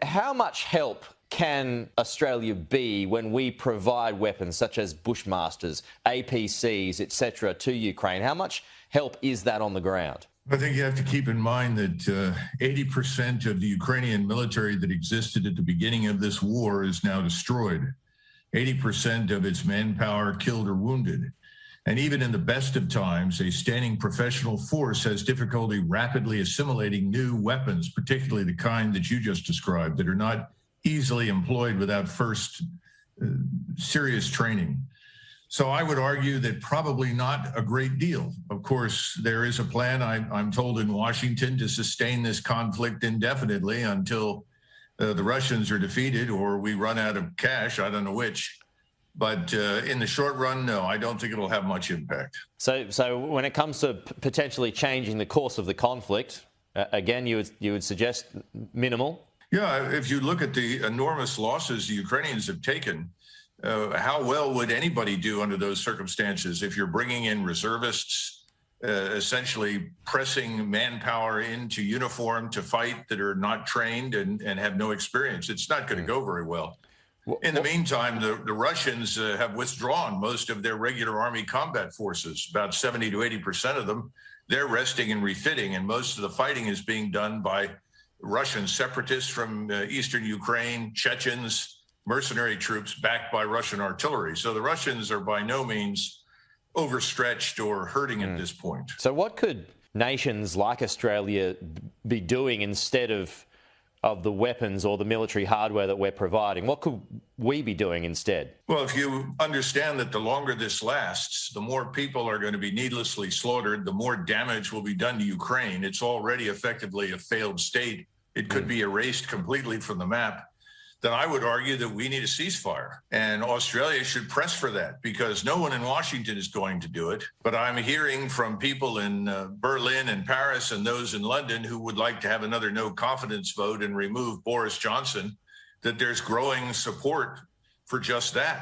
How much help can Australia be when we provide weapons such as Bushmasters, APCs, etc. to Ukraine? How much help is that on the ground? I think you have to keep in mind that 80% of the Ukrainian military that existed at the beginning of this war is now destroyed. 80% of its manpower killed or wounded. And even in the best of times, a standing professional force has difficulty rapidly assimilating new weapons, particularly the kind that you just described, that are not easily employed without first serious training. So I would argue that probably not a great deal. Of course, there is a plan, I'm told, in Washington to sustain this conflict indefinitely until the Russians are defeated or we run out of cash. I don't know which. But in the short run, no, I don't think it'll have much impact. So when it comes to potentially changing the course of the conflict, again, you would suggest minimal? Yeah, if you look at the enormous losses the Ukrainians have taken, how well would anybody do under those circumstances if you're bringing in reservists, essentially pressing manpower into uniform to fight that are not trained and have no experience? It's not going to go very well. In the meantime, the Russians have withdrawn most of their regular army combat forces, about 70 to 80% of them. They're resting and refitting, and most of the fighting is being done by Russian separatists from eastern Ukraine, Chechens, mercenary troops backed by Russian artillery. So the Russians are by no means overstretched or hurting at this point. So what could nations like Australia be doing instead of the weapons or the military hardware that we're providing? What could we be doing instead? Well, if you understand that the longer this lasts, the more people are going to be needlessly slaughtered, the more damage will be done to Ukraine. It's already effectively a failed state. It could be erased completely from the map. Then I would argue that we need a ceasefire. And Australia should press for that because no one in Washington is going to do it. But I'm hearing from people in Berlin and Paris and those in London who would like to have another no confidence vote and remove Boris Johnson, that there's growing support for just that.